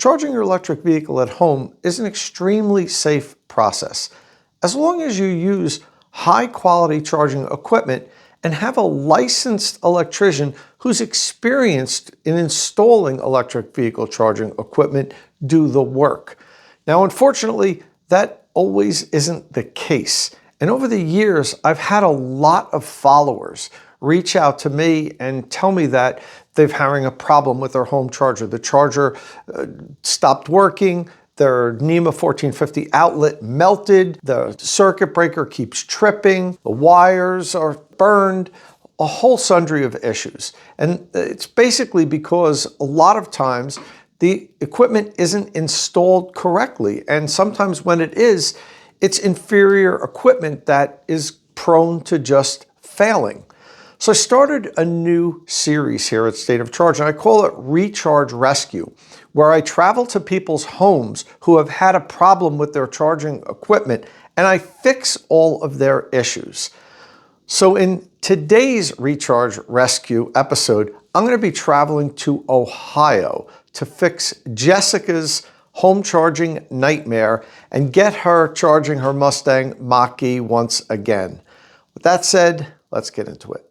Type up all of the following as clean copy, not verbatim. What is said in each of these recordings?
Charging your electric vehicle at home is an extremely safe process, as long as you use high-quality charging equipment and have a licensed electrician who's experienced in installing electric vehicle charging equipment do the work. Now, unfortunately, that always isn't the case. And over the years, I've had a lot of followers reach out to me and tell me that they're having a problem with their home charger. The charger stopped working, their NEMA 1450 outlet melted, the circuit breaker keeps tripping, the wires are burned, a whole sundry of issues. And it's basically because a lot of times the equipment isn't installed correctly. And sometimes when it is, it's inferior equipment that is prone to just failing. So I started a new series here at State of Charge, and I call it Recharge Rescue, where I travel to people's homes who have had a problem with their charging equipment, and I fix all of their issues. So in today's Recharge Rescue episode, I'm going to be traveling to Ohio to fix Jessica's home charging nightmare and get her charging her Mustang Mach-E once again. With that said, let's get into it.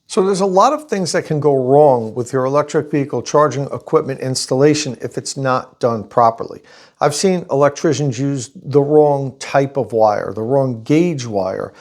So there's a lot of things that can go wrong with your electric vehicle charging equipment installation if it's not done properly. I've seen electricians use the wrong type of wire, the wrong gauge wire,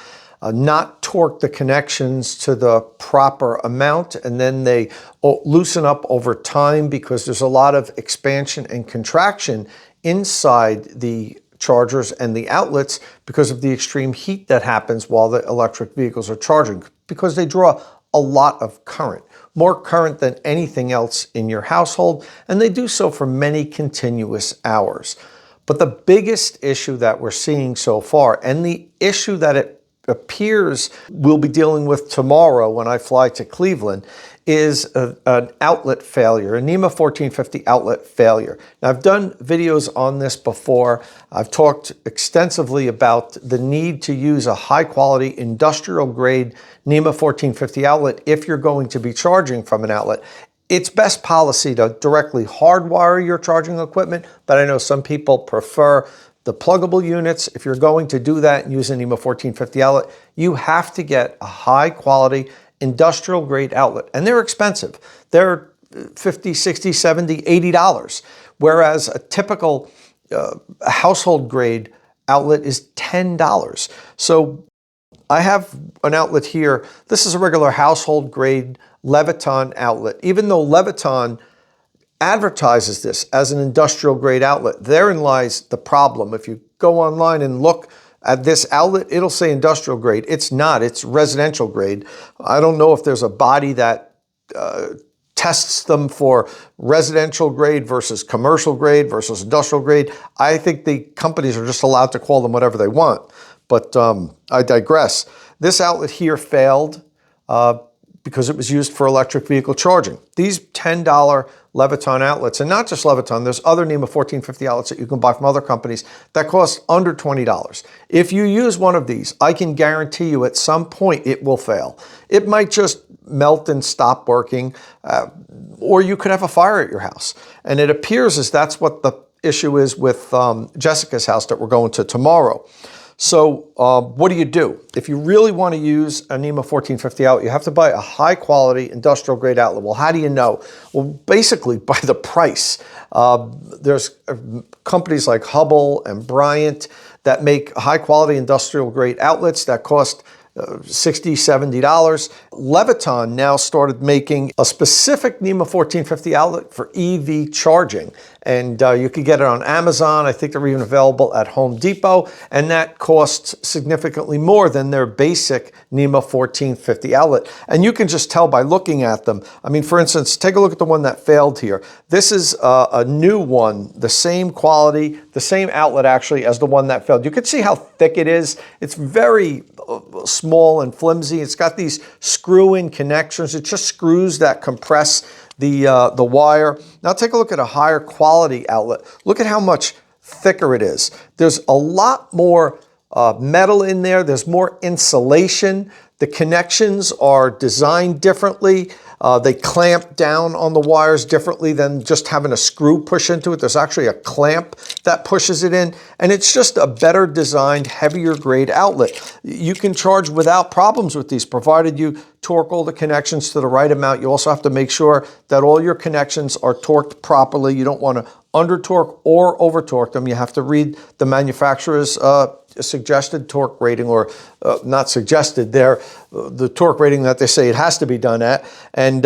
not torque the connections to the proper amount, and then they loosen up over time because there's a lot of expansion and contraction inside the chargers and the outlets because of the extreme heat that happens while the electric vehicles are charging, because they draw a lot of current, more current than anything else in your household, and they do so for many continuous hours. But the biggest issue that we're seeing so far, and the issue that it appears we'll be dealing with tomorrow when I fly to Cleveland, is an outlet failure, a NEMA 1450 outlet failure. Now, I've done videos on this before. I've talked extensively about the need to use a high-quality industrial-grade NEMA 1450 outlet if you're going to be charging from an outlet. It's best policy to directly hardwire your charging equipment, but I know some people prefer the pluggable units. If you're going to do that and use a NEMA 1450 outlet, you have to get a high-quality industrial grade outlet, and they're expensive. They're $50, $60, $70, $80, whereas a typical household grade outlet is $10. So I have an outlet here. This is a regular household grade Leviton outlet. Even though Leviton advertises this as an industrial grade outlet, therein lies the problem. If you go online and look at this outlet, it'll say industrial grade. It's not, it's residential grade. I don't know if there's a body that tests them for residential grade versus commercial grade versus industrial grade. I think the companies are just allowed to call them whatever they want, but I digress. This outlet here failed because it was used for electric vehicle charging. These $10 Leviton outlets, and not just Leviton, there's other NEMA 1450 outlets that you can buy from other companies that cost under $20. If you use one of these, I can guarantee you at some point it will fail. It might just melt and stop working, or you could have a fire at your house. And it appears as that's what the issue is with Jessica's house that we're going to tomorrow. So what do? If you really want to use a NEMA 1450 outlet, you have to buy a high quality industrial grade outlet. Well, how do you know? Well, basically by the price. There's companies like Hubbell and Bryant that make high quality industrial grade outlets that cost $60, $70. Leviton now started making a specific NEMA 1450 outlet for EV charging. And you could get it on Amazon. I think they're even available at Home Depot. And that costs significantly more than their basic NEMA 1450 outlet. And you can just tell by looking at them. I mean, for instance, take a look at the one that failed here. This is a new one, the same quality, the same outlet actually as the one that failed. You can see how thick it is. It's very small and flimsy. It's got these screw-in connections. It just screws that compress the wire. Now take a look at a higher quality outlet. Look at how much thicker it is. There's a lot more metal in there. There's more insulation. The connections are designed differently. They clamp down on the wires differently than just having a screw push into it. There's actually a clamp that pushes it in, and it's just a better designed, heavier grade outlet. You can charge without problems with these, provided you torque all the connections to the right amount. You also have to make sure that all your connections are torqued properly. You don't want to under torque or over torque them. You have to read the manufacturer's suggested torque rating, or not suggested, the torque rating that they say it has to be done at, and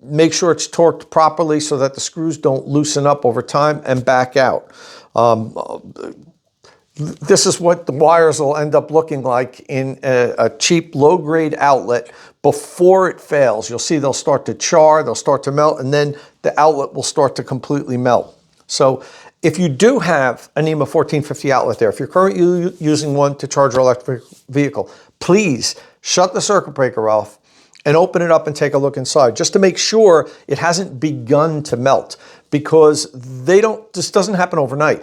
make sure it's torqued properly so that the screws don't loosen up over time and back out. This is what the wires will end up looking like in a cheap low-grade outlet before it fails. You'll see they'll start to char, they'll start to melt, and then the outlet will start to completely melt. So if you do have a NEMA 1450 outlet there, if you're currently using one to charge your electric vehicle, please shut the circuit breaker off and open it up and take a look inside, just to make sure it hasn't begun to melt, because this doesn't happen overnight.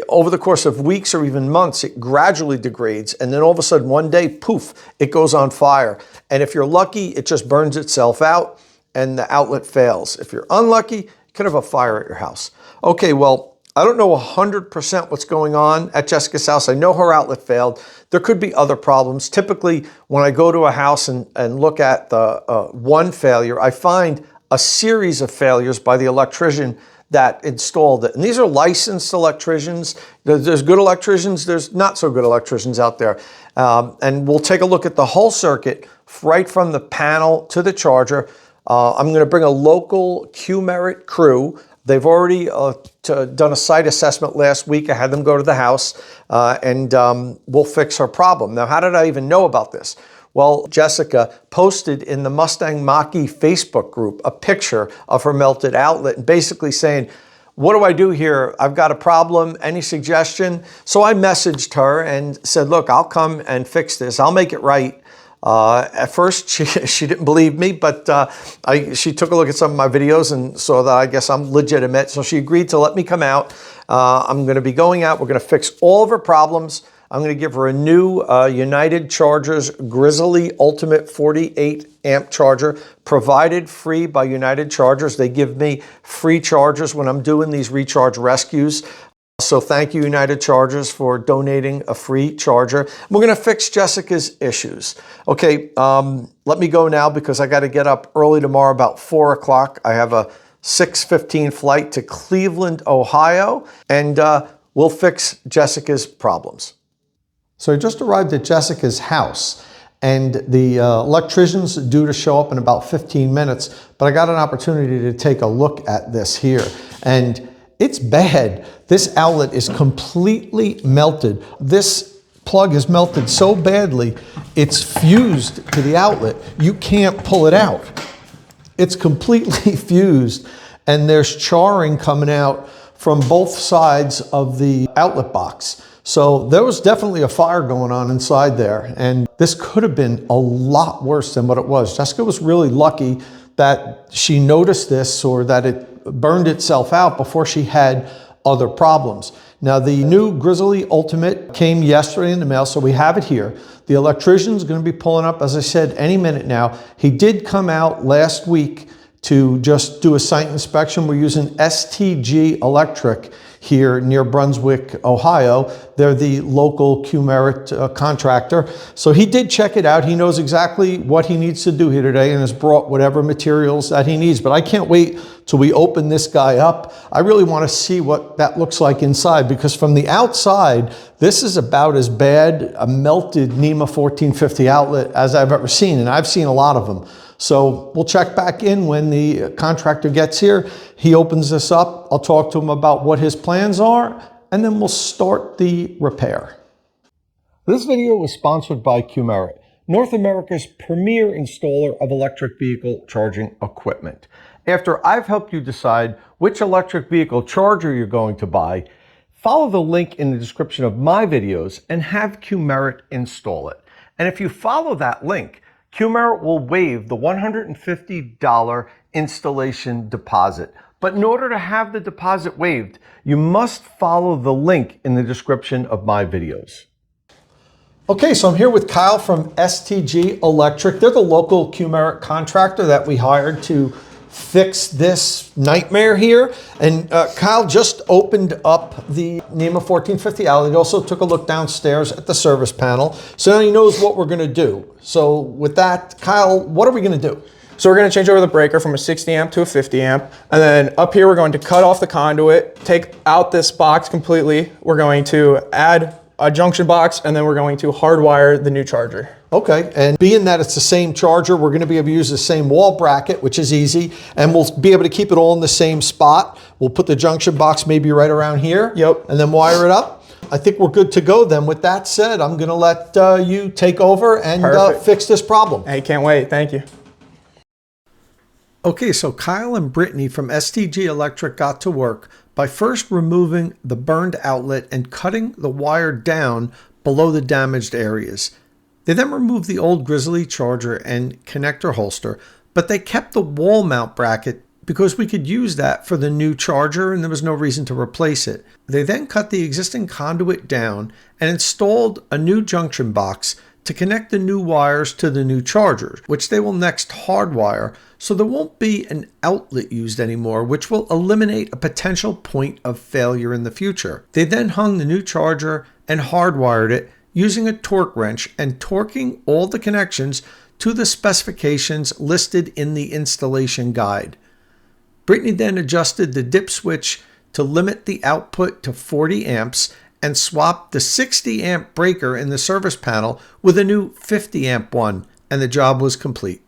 Over the course of weeks or even months, it gradually degrades, and then all of a sudden one day, poof, it goes on fire. And if you're lucky, it just burns itself out and the outlet fails. If you're unlucky, you could have a fire at your house. Okay, well, I don't know 100% what's going on at Jessica's house. I know her outlet failed. There could be other problems. Typically, when I go to a house and look at the one failure, I find a series of failures by the electrician that installed it. And these are licensed electricians. There's good electricians, there's not so good electricians out there. And we'll take a look at the whole circuit, right from the panel to the charger. I'm gonna bring a local Qmerit crew. They've already done a site assessment last week. I had them go to the house and we'll fix her problem. Now, how did I even know about this? Well, Jessica posted in the Mustang Mach-E Facebook group a picture of her melted outlet and basically saying, what do I do here? I've got a problem. Any suggestion? So I messaged her and said, look, I'll come and fix this. I'll make it right. At first, she didn't believe me, but she took a look at some of my videos and saw that I guess I'm legitimate. So she agreed to let me come out. I'm going to be going out. We're going to fix all of her problems. I'm going to give her a new United Chargers Grizzly Ultimate 48 amp charger, provided free by United Chargers. They give me free chargers when I'm doing these recharge rescues. So thank you, United Chargers, for donating a free charger. We're going to fix Jessica's issues. Okay, let me go now because I got to get up early tomorrow about 4 o'clock. I have a 6:15 flight to Cleveland, Ohio, and we'll fix Jessica's problems. So I just arrived at Jessica's house, and the electrician's due to show up in about 15 minutes, but I got an opportunity to take a look at this here, and it's bad. This outlet is completely melted. This plug is melted so badly, it's fused to the outlet. You can't pull it out. It's completely fused, and there's charring coming out from both sides of the outlet box. So there was definitely a fire going on inside there, and this could have been a lot worse than what it was. Jessica was really lucky that she noticed this, or that it burned itself out before she had other problems. Now, the new Grizzly Ultimate came yesterday in the mail, so we have it here. The electrician's going to be pulling up, as I said, any minute now. He did come out last week to just do a site inspection. We're using STG Electric here near Brunswick, Ohio. They're the local Qmerit contractor. So he did check it out. He knows exactly what he needs to do here today and has brought whatever materials that he needs. But I can't wait till we open this guy up. I really want to see what that looks like inside, because from the outside, this is about as bad a melted NEMA 1450 outlet as I've ever seen, and I've seen a lot of them. So we'll check back in when the contractor gets here. He opens this up. I'll talk to him about what his plans are, and then we'll start the repair. This video was sponsored by Qmerit, North America's premier installer of electric vehicle charging equipment. After I've helped you decide which electric vehicle charger you're going to buy, follow the link in the description of my videos and have Qmerit install it. And if you follow that link, Qmerit will waive the $150 installation deposit. But in order to have the deposit waived, you must follow the link in the description of my videos. Okay, so I'm here with Kyle from STG Electric. They're the local Qmerit contractor that we hired to fix this nightmare here. And Kyle just opened up the NEMA 1450 outlet. He also took a look downstairs at the service panel. So now he knows what we're gonna do. So with that, Kyle, what are we gonna do? So we're going to change over the breaker from a 60 amp to a 50 amp. And then up here, we're going to cut off the conduit, take out this box completely. We're going to add a junction box, and then we're going to hardwire the new charger. Okay, and being that it's the same charger, we're going to be able to use the same wall bracket, which is easy, and we'll be able to keep it all in the same spot. We'll put the junction box maybe right around here. Yep. And then wire it up. I think we're good to go then. With that said, I'm going to let you take over and fix this problem. Hey, can't wait. Thank you. Okay, so Kyle and Brittany from STG Electric got to work by first removing the burned outlet and cutting the wire down below the damaged areas. They then removed the old Grizzly charger and connector holster, but they kept the wall mount bracket because we could use that for the new charger and there was no reason to replace it. They then cut the existing conduit down and installed a new junction box to connect the new wires to the new chargers, which they will next hardwire, so there won't be an outlet used anymore, which will eliminate a potential point of failure in the future. They then hung the new charger and hardwired it using a torque wrench and torquing all the connections to the specifications listed in the installation guide. Brittany then adjusted the dip switch to limit the output to 40 amps and swapped the 60 amp breaker in the service panel with a new 50 amp one, and the job was complete.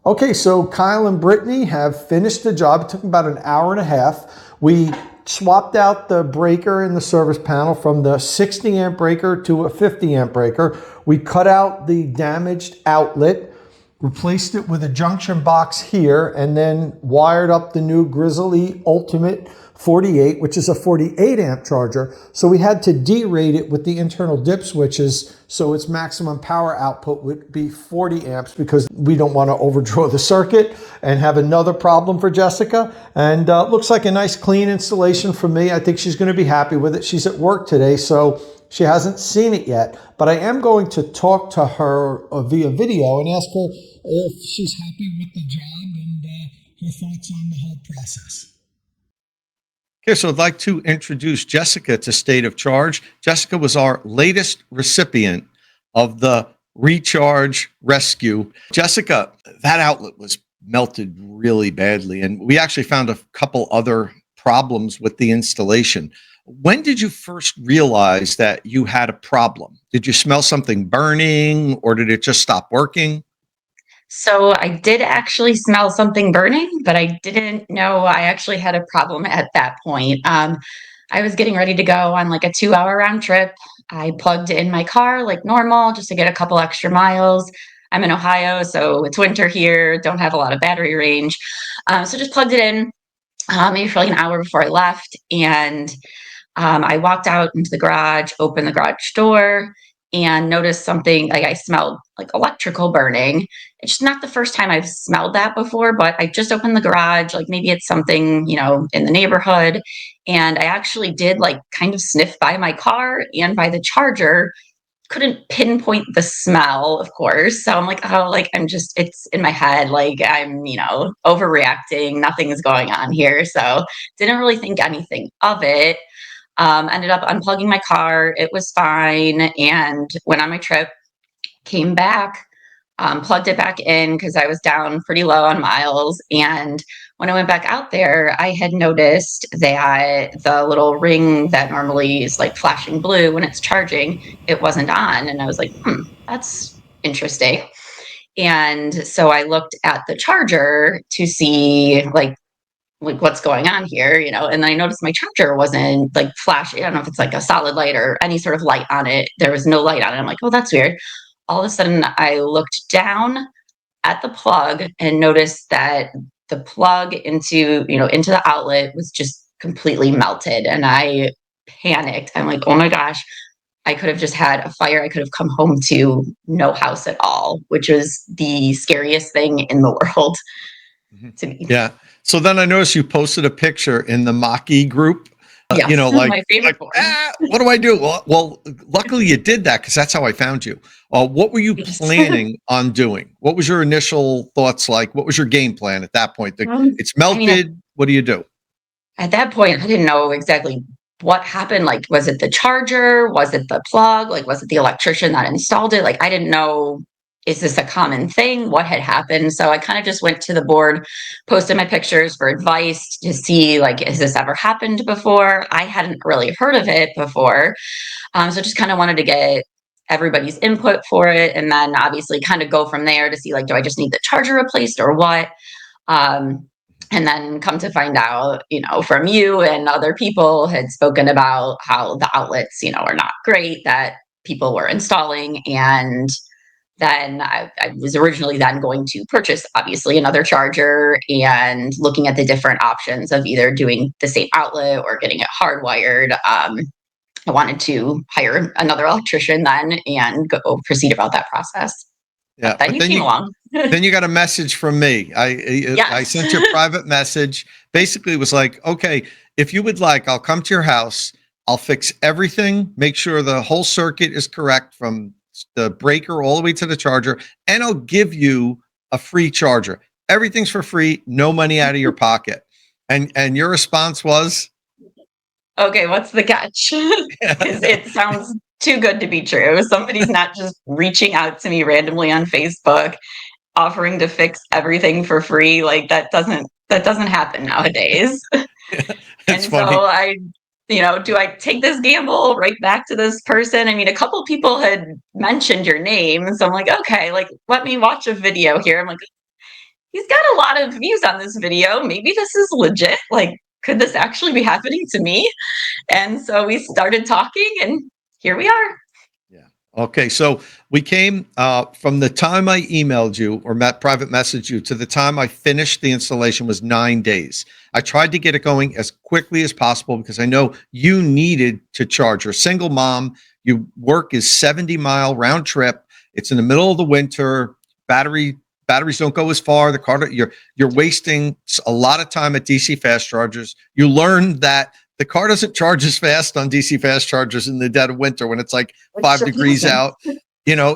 Okay, so Kyle and Brittany have finished the job. It took about an hour and a half. We swapped out the breaker in the service panel from the 60 amp breaker to a 50 amp breaker. We cut out the damaged outlet, replaced it with a junction box here, and then wired up the new Grizzly Ultimate 48, which is a 48 amp charger. So we had to derate it with the internal dip switches, so its maximum power output would be 40 amps because we don't want to overdraw the circuit and have another problem for Jessica. And looks like a nice clean installation for me. I think she's going to be happy with it. She's at work today, so she hasn't seen it yet, but I am going to talk to her via video and ask her if she's happy with the job and her thoughts on the whole process. Okay, so I'd like to introduce Jessica to State of Charge. Jessica was our latest recipient of the Recharge Rescue. Jessica, that outlet was melted really badly, and we actually found a couple other problems with the installation. When did you first realize that you had a problem? Did you smell something burning, or did it just stop working? So I did actually smell something burning, but I didn't know I actually had a problem at that point. I was getting ready to go on like a 2-hour round trip. I plugged in my car like normal just to get a couple extra miles. I'm in Ohio, so it's winter here, don't have a lot of battery range. So just plugged it in maybe for like an hour before I left. And I walked out into the garage, opened the garage door, and noticed something like I smelled like electrical burning. It's just not the first time I've smelled that before, but I just opened the garage, like maybe it's something, in the neighborhood. And I actually did like kind of sniff by my car and by the charger, couldn't pinpoint the smell, of course. So I'm like, oh, like it's in my head, like I'm, overreacting, nothing is going on here. So didn't really think anything of it. Ended up unplugging my car. It was fine. And went on my trip, came back, plugged it back in because I was down pretty low on miles. And when I went back out there, I had noticed that the little ring that normally is like flashing blue when it's charging, it wasn't on. And I was like, that's interesting. And so I looked at the charger to see like what's going on here, and I noticed my charger wasn't like flashing. I don't know if it's like a solid light or any sort of light on it. There was no light on it. I'm like, oh, that's weird. All of a sudden I looked down at the plug and noticed that the plug into the outlet was just completely melted. And I panicked. I'm like, oh my gosh, I could have just had a fire. I could have come home to no house at all, which was the scariest thing in the world to me. Yeah. So then I noticed you posted a picture in the Maki group Yes, like, my favorite board. what do I do? Well, luckily you did that because that's how I found you. What were you Yes. planning on doing? What was your initial thoughts like? What was your game plan at that point? It's I mean, melted. What do you do? at that point, I didn't know exactly what happened. Like, was it the charger? Was it the plug? Like, was it the electrician that installed it? Like, I didn't know, is this a common thing? What had happened? So I kind of just went to the board, posted my pictures for advice to see, like, has this ever happened before? I hadn't really heard of it before. So just kind of wanted to get everybody's input for it. And then obviously kind of go from there to see, like, do I just need the charger replaced or what? Um, and then come to find out, from you and other people had spoken about how the outlets, are not great that people were installing. And then I was originally then going to purchase, obviously, another charger and looking at the different options of either doing the same outlet or getting it hardwired. I wanted to hire another electrician then and go proceed about that process. Yeah, But then but you came along. then you got a message from me. I Yes. sent you a private message. Basically, it was like, okay, if you would like, I'll come to your house. I'll fix everything, make sure the whole circuit is correct from the breaker all the way to the charger, and I'll give you a free charger. Everything's for free, no money out of your pocket. And your response was, Okay, what's the catch? Because it sounds too good to be true. Somebody's not just reaching out to me randomly on Facebook, offering to fix everything for free. Like that doesn't happen nowadays. And it's so funny. do I take this gamble right back to this person? I mean, a couple people had mentioned your name, so I'm like, okay, like let me watch a video here. I'm like, he's got a lot of views on this video. Maybe this is legit. Like, could this actually be happening to me? And so we started talking, and here we are. Yeah. Okay. So we came from the time I emailed you or private messaged you to the time I finished the installation was 9 days. I tried to get it going as quickly as possible because I know you needed to charge. You're a single mom. Your work is 70-mile round trip. It's in the middle of the winter. Batteries don't go as far. The car, you're wasting a lot of time at DC fast chargers. You learned that the car doesn't charge as fast on DC fast chargers in the dead of winter when it's like 5 degrees out.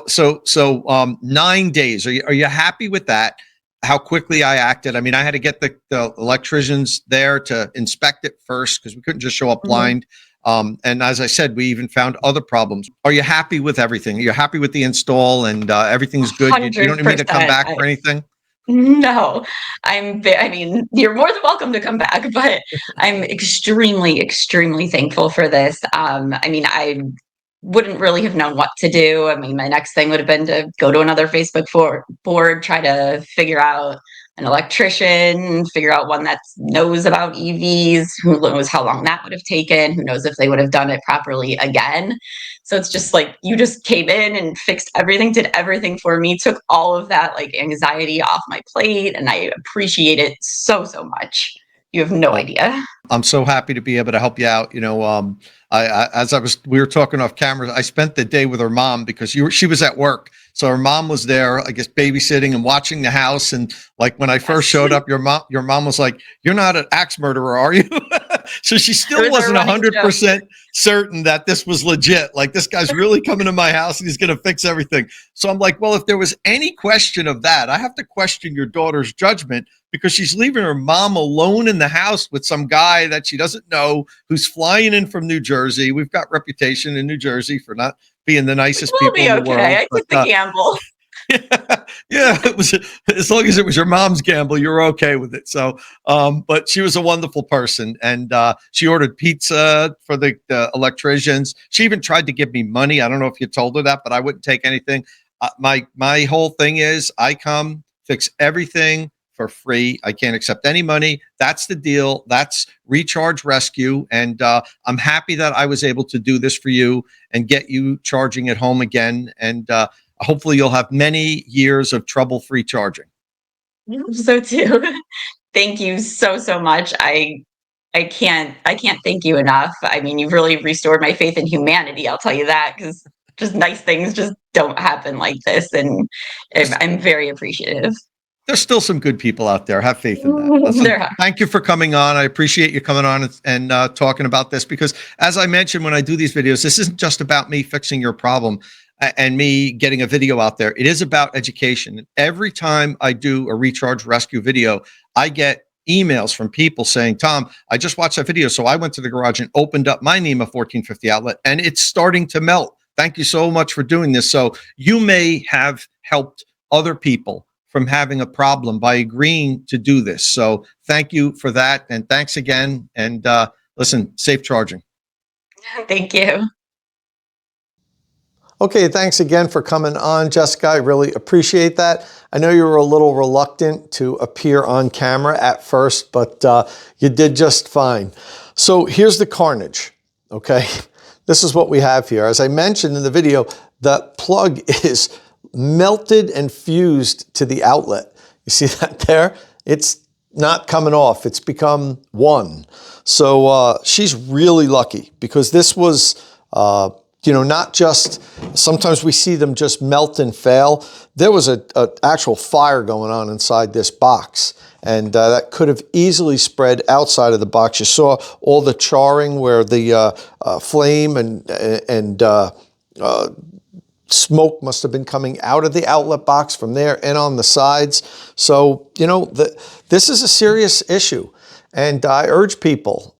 So 9 days. Are you happy with that? How quickly I acted? I mean, I had to get the electricians there to inspect it first because we couldn't just show up blind. And as I said, we even found other problems. Are you happy with everything? Are you happy with the install and everything's good? You don't need me to come back for anything? No, I mean, you're more than welcome to come back, but I'm extremely, extremely thankful for this. I mean, I wouldn't really have known what to do. I mean, my next thing would have been to go to another Facebook board, try to figure out an electrician, figure out one that knows about EVs, who knows how long that would have taken, who knows if they would have done it properly again. So it's just like you just came in and fixed everything, did everything for me, took all of that like anxiety off my plate, and I appreciate it so, so much. You have no idea. I'm so happy to be able to help you out. We were talking off camera. I spent the day with her mom because she was at work. So her mom was there, I guess, babysitting and watching the house. And like when I first showed up, your mom was like, "You're not an axe murderer, are you?" So she still wasn't 100% certain that this was legit. Like, this guy's really coming to my house and he's going to fix everything. So I'm like, well, if there was any question of that, I have to question your daughter's judgment because she's leaving her mom alone in the house with some guy that she doesn't know who's flying in from New Jersey. We've got reputation in New Jersey for not being the nicest We'll people be in the world. I took the gamble. Yeah, it was, as long as it was your mom's gamble, you're okay with it. So, but she was a wonderful person, and she ordered pizza for the electricians. She even tried to give me money. I don't know if you told her that, but I wouldn't take anything. My whole thing is I come fix everything for free. I can't accept any money. That's the deal. That's Recharge Rescue. And I'm happy that I was able to do this for you and get you charging at home again. And hopefully you'll have many years of trouble-free charging. So too. Thank you so, so much. I can't thank you enough. I mean, you've really restored my faith in humanity. I'll tell you that, because just nice things just don't happen like this. And I'm very appreciative. there's still some good people out there. Have faith in that. Listen, There are. thank you for coming on. I appreciate you coming on and talking about this, because as I mentioned, when I do these videos, this isn't just about me fixing your problem and me getting a video out there. It is about education. Every time I do a recharge rescue video, I get emails from people saying, Tom, I just watched that video. So I went to the garage and opened up my NEMA 1450 outlet and it's starting to melt. Thank you so much for doing this. So you may have helped other people from having a problem by agreeing to do this. So thank you for that. And thanks again. And listen, safe charging. Thank you. Okay, thanks again for coming on, Jessica. I really appreciate that. I know you were a little reluctant to appear on camera at first, but you did just fine. So here's the carnage, okay? This is what we have here. As I mentioned in the video, the plug is melted and fused to the outlet. You see that there? It's not coming off. It's become one. So she's really lucky, because this was not just, sometimes we see them just melt and fail. There was an actual fire going on inside this box, and that could have easily spread outside of the box. You saw all the charring where the flame and smoke must have been coming out of the outlet box from there and on the sides. So, this is a serious issue, and I urge people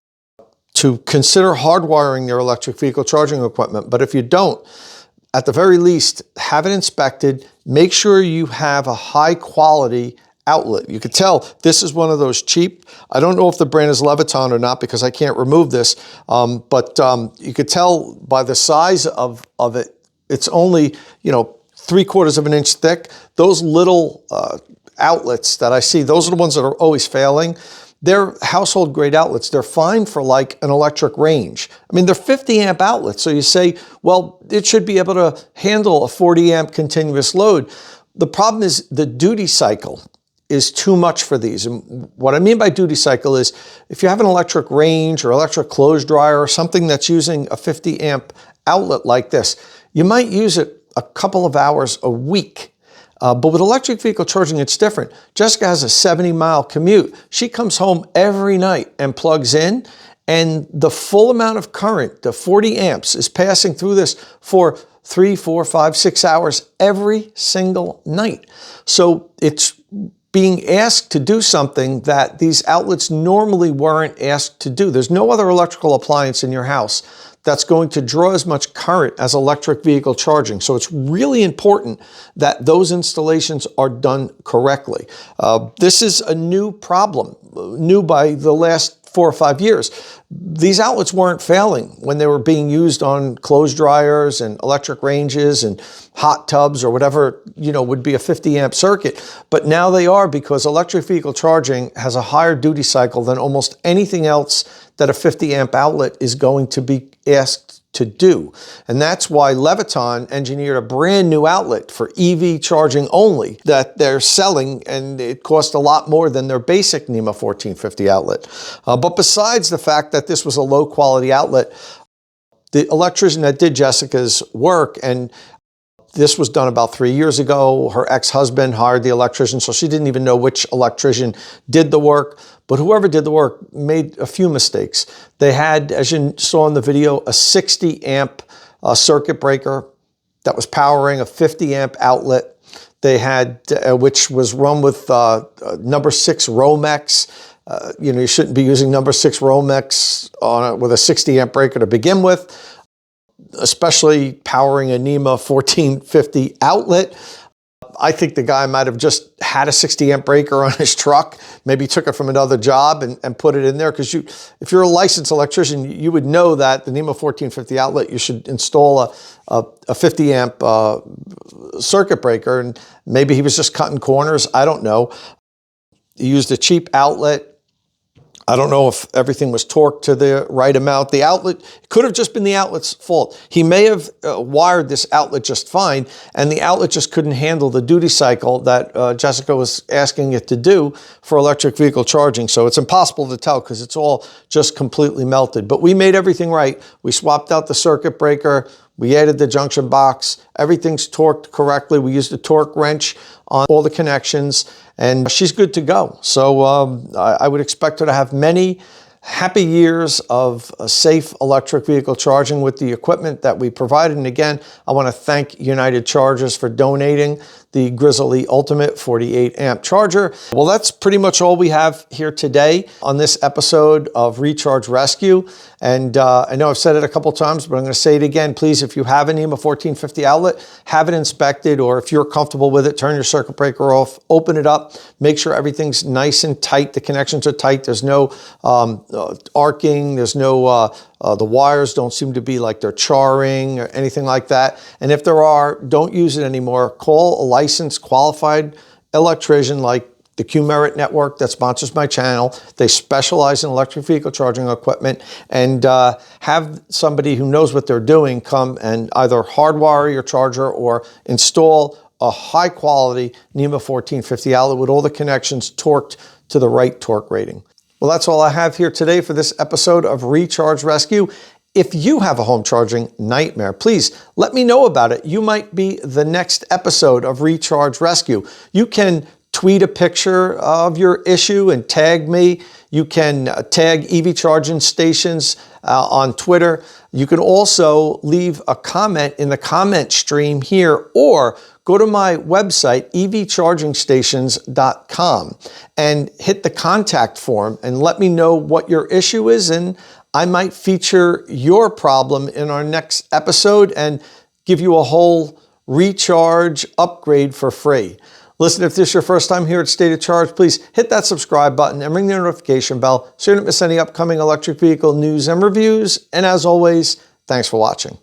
to consider hardwiring their electric vehicle charging equipment. But if you don't, at the very least, have it inspected. Make sure you have a high quality outlet. You could tell this is one of those cheap, I don't know if the brand is Leviton or not because I can't remove this, but you could tell by the size of it, it's only, 3/4 of an inch thick. Those little outlets that I see, those are the ones that are always failing. They're household grade outlets. They're fine for like an electric range. I mean, they're 50 amp outlets. So you say, well, it should be able to handle a 40 amp continuous load. The problem is the duty cycle is too much for these. And what I mean by duty cycle is if you have an electric range or electric clothes dryer or something that's using a 50 amp outlet like this, you might use it a couple of hours a week. But with electric vehicle charging, it's different. Jessica has a 70-mile commute. She comes home every night and plugs in, and the full amount of current, the 40 amps, is passing through this for 3, 4, 5, 6 hours every single night. So it's being asked to do something that these outlets normally weren't asked to do. There's no other electrical appliance in your house that's going to draw as much current as electric vehicle charging. So it's really important that those installations are done correctly. This is a new problem, new by the last 4 or 5 years. These outlets weren't failing when they were being used on clothes dryers and electric ranges and hot tubs or whatever, would be a 50 amp circuit. But now they are, because electric vehicle charging has a higher duty cycle than almost anything else that a 50 amp outlet is going to be asked to do. And that's why Leviton engineered a brand new outlet for EV charging only that they're selling, and it cost a lot more than their basic NEMA 1450 outlet. But besides the fact that this was a low quality outlet, the electrician that did Jessica's work, and this was done about 3 years ago. Her ex-husband hired the electrician, so she didn't even know which electrician did the work. But whoever did the work made a few mistakes. They had, as you saw in the video, a 60 amp circuit breaker that was powering a 50 amp outlet. They had, which was run with number 6 Romex. You shouldn't be using number 6 Romex with a 60 amp breaker to begin with, especially powering a NEMA 1450 outlet. I think the guy might have just had a 60 amp breaker on his truck, maybe took it from another job and put it in there, because if you're a licensed electrician, you would know that the NEMA 1450 outlet, you should install a 50 amp circuit breaker, and maybe he was just cutting corners. I don't know. He used a cheap outlet. I don't know if everything was torqued to the right amount. The outlet could have just been the outlet's fault. He may have wired this outlet just fine, and the outlet just couldn't handle the duty cycle that Jessica was asking it to do for electric vehicle charging. So it's impossible to tell because it's all just completely melted. But we made everything right. We swapped out the circuit breaker. We added the junction box. Everything's torqued correctly. We used a torque wrench on all the connections, and she's good to go. So I would expect her to have many happy years of safe electric vehicle charging with the equipment that we provided. And again, I want to thank United Chargers for donating the Grizzly Ultimate 48 amp charger. Well, that's pretty much all we have here today on this episode of Recharge Rescue. And I know I've said it a couple times, but I'm going to say it again. Please, if you have a NEMA 1450 outlet, have it inspected, or if you're comfortable with it, turn your circuit breaker off, open it up, make sure everything's nice and tight. The connections are tight. There's no arcing. There's no, the wires don't seem to be like they're charring or anything like that. And if there are, don't use it anymore. Call a licensed, qualified electrician like the Qmerit network that sponsors my channel. They specialize in electric vehicle charging equipment, and have somebody who knows what they're doing come and either hardwire your charger or install a high quality NEMA 1450 outlet with all the connections torqued to the right torque rating. Well, that's all I have here today for this episode of Recharge Rescue. If you have a home charging nightmare, please let me know about it. You might be the next episode of Recharge Rescue. You can tweet a picture of your issue and tag me. You can tag EV charging stations on Twitter. You can also leave a comment in the comment stream here, or go to my website, evchargingstations.com, and hit the contact form and let me know what your issue is, and I might feature your problem in our next episode and give you a whole recharge upgrade for free. Listen, if this is your first time here at State of Charge, please hit that subscribe button and ring the notification bell so you don't miss any upcoming electric vehicle news and reviews. And as always, thanks for watching.